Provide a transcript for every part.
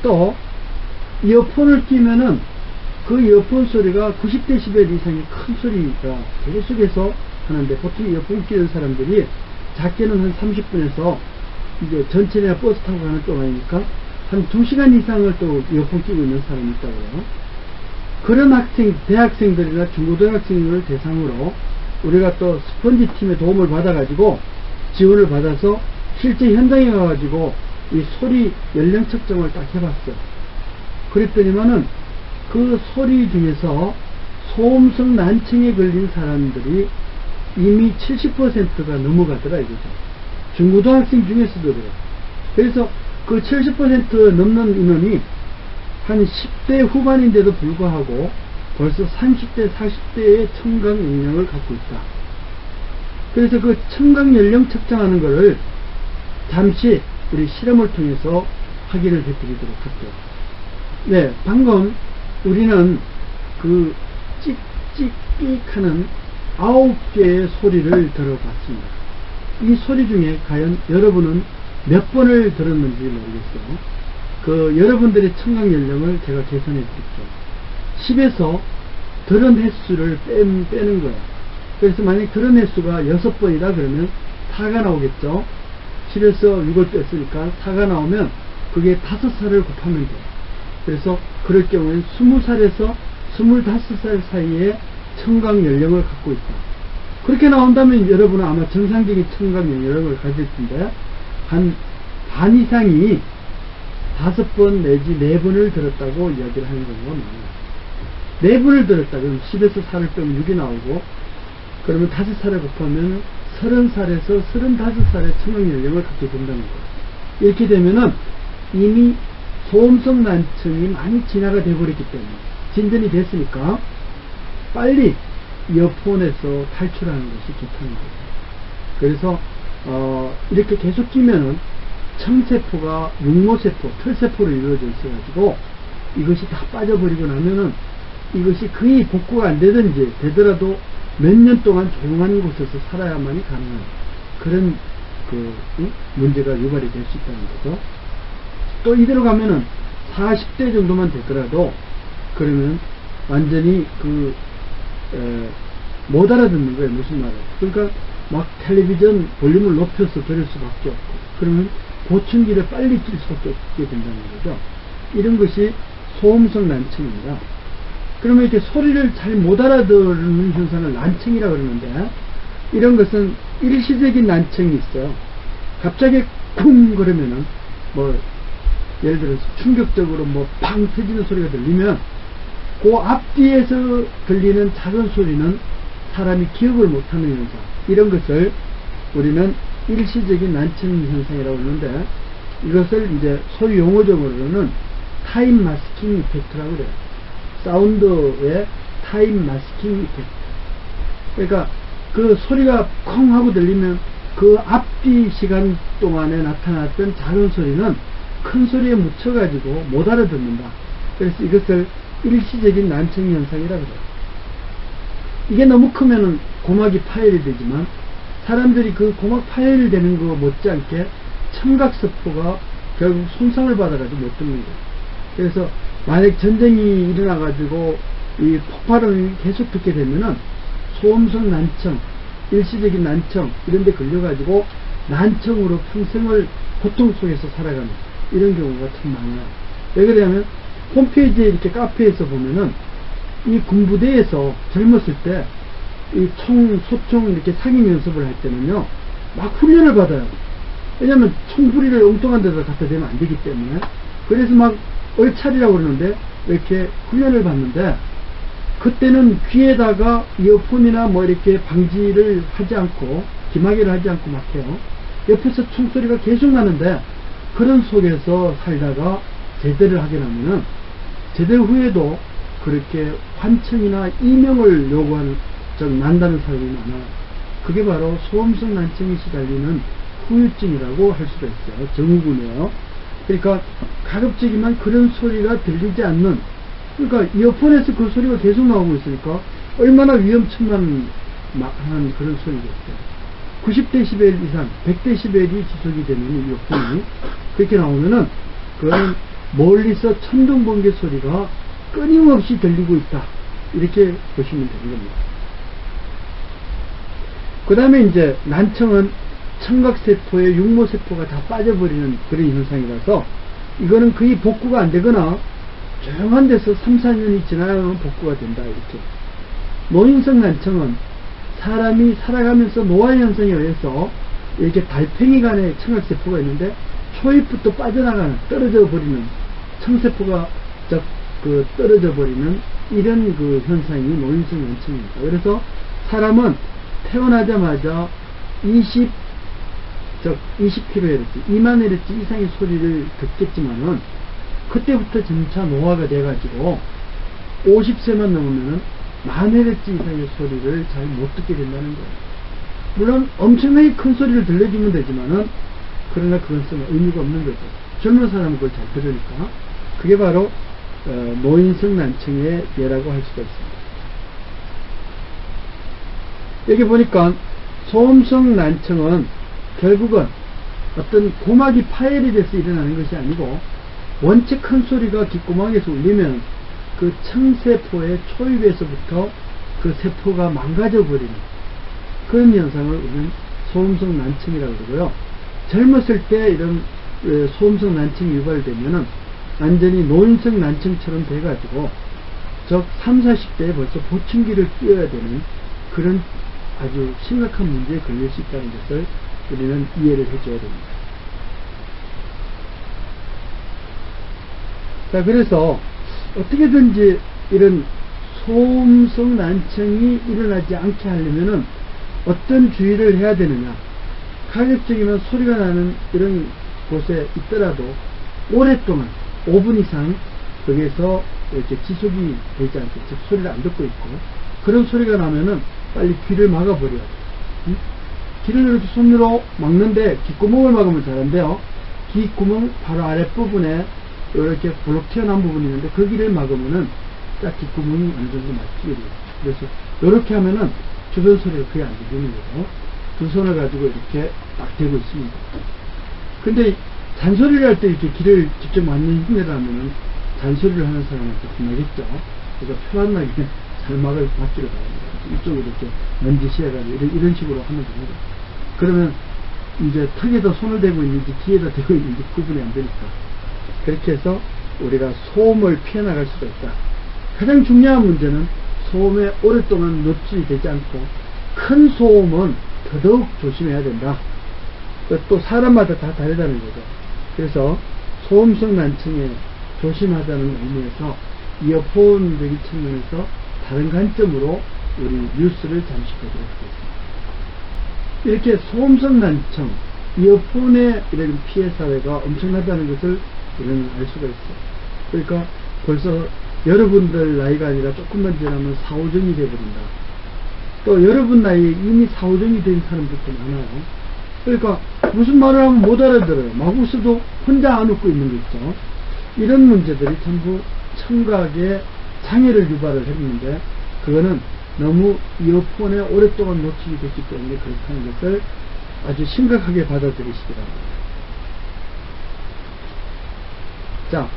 또 이어폰을 끼면은 그 이어폰 소리가 90dB 이상의 큰 소리가 계속해서 하는데, 보통 이어폰 끼는 사람들이 작게는 한 30분에서 이제 전철이나 버스 타고 가는 동안이니까 한 2시간 이상을 또 이어폰 끼고 있는 사람이 있다고 해요. 그런 대학생들이나 중고등학생을 대상으로 우리가 또 스펀지 팀의 도움을 받아가지고 지원을 받아서 실제 현장에 가가지고 이 소리 연령 측정을 딱 해봤어요. 그랬더니만은 그 소리 중에서 소음성 난청에 걸린 사람들이 이미 70%가 넘어가더라 이거죠. 중고등학생 중에서도 그래요. 그래서 그 70% 넘는 인원이 한 10대 후반인데도 불구하고 벌써 30대, 40대의 청각 영향을 갖고 있다. 그래서 그 청각 연령 측정하는 거를 잠시 우리 실험을 통해서 확인을 해드리도록 할게요. 네, 방금 우리는 그 찍찍 하는 9개의 소리를 들어봤습니다. 이 소리 중에 과연 여러분은 몇 번을 들었는지 모르겠어요. 그 여러분들의 청각 연령을 제가 계산해 드릴게요. 10에서 들은 횟수를 빼는 거예요. 그래서 만약 들은 횟수가 6번이다 그러면 4가 나오겠죠. 10에서 6을 뺐으니까 4가 나오면 그게 5살을 곱하면 돼요. 그래서 그럴 경우엔 20살에서 25살 사이에 청각 연령을 갖고 있다. 그렇게 나온다면 여러분은 아마 정상적인 청각 연령을 가질 텐데, 한 반 이상이 5번 내지 4번을 들었다고 이야기를 하는 경우가 많아요. 4번을 들었다 그러면 10에서 4를 빼면 6이 나오고, 그러면 5살을 곱하면 30살에서 35살의 청각 연령을 갖게 된다는 거예요. 이렇게 되면은 이미 소음성 난청이 많이 진화가 되어버렸기 때문에, 진전이 됐으니까 빨리 이어폰에서 탈출하는 것이 좋다는 거죠. 그래서 이렇게 계속 끼면은 청세포가 육모세포, 털세포로 이루어져 있어가지고 이것이 다 빠져버리고 나면은 이것이 거의 복구가 안 되든지 되더라도 몇 년 동안 조용한 곳에서 살아야만이 가능한 그런 문제가 유발이 될 수 있다는 거죠. 또 이대로 가면은 40대 정도만 되더라도 그러면 완전히 못 알아듣는 거예요. 무슨 말이에요. 그러니까 막 텔레비전 볼륨을 높여서 들을 수밖에 없고, 그러면 고층기를 빨리 뛸 수밖에 없게 된다는 거죠. 이런 것이 소음성 난청입니다. 그러면 이렇게 소리를 잘 못 알아듣는 현상을 난청이라 그러는데, 이런 것은 일시적인 난청이 있어요. 갑자기 쿵 그러면은 예를 들어서 충격적으로 팡 터지는 소리가 들리면 그 앞뒤에서 들리는 작은 소리는 사람이 기억을 못하는 현상, 이런 것을 우리는 일시적인 난청 현상이라고 하는데, 이것을 이제 소위 용어적으로는 타임 마스킹 이펙트라고 그래요. 사운드의 타임 마스킹 이펙트. 그러니까 그 소리가 콩 하고 들리면 그 앞뒤 시간 동안에 나타났던 작은 소리는 큰 소리에 묻혀가지고 못 알아듣는다. 그래서 이것을 일시적인 난청 현상이라고 그래요. 이게 너무 크면은 고막이 파열이 되지만, 사람들이 그 고막 파열이 되는 거 못지않게 청각세포가 결국 손상을 받아가지고 못 듣는 거예요. 그래서 만약 전쟁이 일어나가지고 이 폭발을 계속 듣게 되면은 소음성 난청, 일시적인 난청 이런 데 걸려가지고 난청으로 평생을 고통 속에서 살아가는 이런 경우가 참 많아요. 왜 그러냐면 홈페이지에 이렇게 카페에서 보면은 이 군부대에서 젊었을 때 이 소총 이렇게 사격 연습을 할 때는요, 막 훈련을 받아요. 왜냐면 총부리를 엉뚱한 데다 갖다 대면 안 되기 때문에. 그래서 막 얼차리라고 그러는데 이렇게 훈련을 받는데, 그때는 귀에다가 이어폰이나 이렇게 방지를 하지 않고 기마개를 하지 않고 막 해요. 옆에서 총소리가 계속 나는데, 그런 속에서 살다가 제대를 하게 나면은 제대 후에도 그렇게 환청이나 이명을 요구하는 난다는 사람이 많아요. 그게 바로 소음성 난청에 시달리는 후유증이라고 할 수가 있어요. 증후군이에요. 그러니까 가급적이면 그런 소리가 들리지 않는, 그러니까 이어폰에서 그 소리가 계속 나오고 있으니까 얼마나 위험천만한 그런 소리겠어요. 90dB 이상, 100dB이 지속이 되는 이어폰이 그렇게 나오면은 그건 멀리서 천둥번개 소리가 끊임없이 들리고 있다. 이렇게 보시면 되는 겁니다. 그 다음에 이제 난청은 청각세포에 육모세포가 다 빠져버리는 그런 현상이라서 이거는 거의 복구가 안 되거나 조용한 데서 3, 4년이 지나면 복구가 된다. 이렇게. 노인성 난청은 사람이 살아가면서 노화현상에 의해서 이렇게 달팽이 간에 청각세포가 있는데 초입부터 빠져나가는, 떨어져 버리는, 청세포가 떨어져 버리는 이런 그 현상이 노인성 난청입니다. 그래서 사람은 태어나자마자 20kHz, 2만 Hz 이상의 소리를 듣겠지만은 그때부터 점차 노화가 돼가지고 50세만 넘으면은 10,000Hz 이상의 소리를 잘 못 듣게 된다는 거예요. 물론 엄청나게 큰 소리를 들려주면 되지만은 그러나 그건 의미가 없는 거죠. 젊은 사람은 그걸 잘 들으니까. 그게 바로 노인성 난청의 예라고 할 수가 있습니다. 여기 보니까 소음성 난청은 결국은 어떤 고막이 파열이 돼서 일어나는 것이 아니고 원체 큰 소리가 귓구멍에서 울리면 그 청세포의 초입에서부터 그 세포가 망가져 버리는 그런 현상을 우리는 소음성 난청이라고 그러고요. 젊었을 때 이런 소음성 난청이 유발되면은 완전히 노인성 난청처럼 돼가지고 즉 30, 40대에 벌써 보충기를 끼워야 되는 그런 아주 심각한 문제에 걸릴 수 있다는 것을 우리는 이해를 해줘야 됩니다. 자, 그래서 어떻게든지 이런 소음성 난청이 일어나지 않게 하려면은 어떤 주의를 해야 되느냐. 가급적이면 소리가 나는 이런 곳에 있더라도 오랫동안 5분 이상 거기에서 이렇게 지속이 되지 않게, 즉 소리를 안 듣고 있고, 그런 소리가 나면은 빨리 귀를 막아버려야 돼요. 응? 귀를 이렇게 손으로 막는데 귓구멍을 막으면 잘한데요. 귓구멍 바로 아랫부분에 이렇게 볼록 튀어나온 부분이 있는데 그 귀를 막으면은 딱 귓구멍이 어느 정도 막히게 돼요. 그래서 이렇게 하면은 주변 소리가 거의 안 들리는 거죠. 두 손을 가지고 이렇게 딱 대고 있습니다. 근데 잔소리를 할 때 이렇게 귀를 직접 막는 힘을 하면은 잔소리를 하는 사람한테 혼나겠죠. 그래서 편안하게 잘 막기를 바랍니다. 이쪽으로 이렇게 넌지시해가지고 이런 식으로 하면 됩니다. 그러면 이제 턱에다 손을 대고 있는지 귀에다 대고 있는지 구분이 안 되니까. 그렇게 해서 우리가 소음을 피해나갈 수가 있다. 가장 중요한 문제는 소음에 오랫동안 노출이 되지 않고 큰 소음은 더더욱 조심해야 된다. 또 사람마다 다 다르다는 거죠. 그래서 소음성 난청에 조심하자는 의미에서 이어폰적인 측면에서 다른 관점으로 우리 뉴스를 잠시 보도록 하겠습니다. 이렇게 소음성 난청, 이어폰의 이런 피해 사회가 엄청나다는 것을 우리는 알 수가 있어요. 그러니까 벌써 여러분들 나이가 아니라 조금만 지나면 사오정이 되어버린다. 또 여러분 나이에 이미 사오정이 된 사람들도 많아요. 그러니까 무슨 말을 하면 못 알아들어요. 막 웃어도 혼자 안 웃고 있는 거 있죠. 이런 문제들이 전부 청각에 장애를 유발을 했는데 그거는 너무 이어폰에 오랫동안 노출이 됐기 때문에 그렇다는 것을 아주 심각하게 받아들이시기 바랍니다. 자,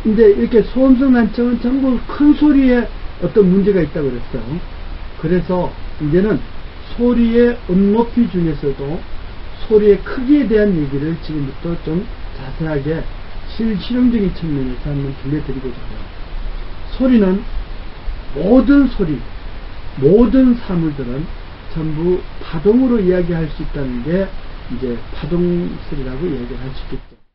근데 이렇게 소음성 난청은 전부 큰 소리에 어떤 문제가 있다고 그랬어요. 그래서 이제는 소리의 음높이 중에서도 소리의 크기에 대한 얘기를 지금부터 좀 자세하게 실용적인 측면에서 한번 들려드리고자 해요. 소리는 모든 소리, 모든 사물들은 전부 파동으로 이야기할 수 있다는 게 이제 파동소리라고 이야기를 할 수 있겠죠.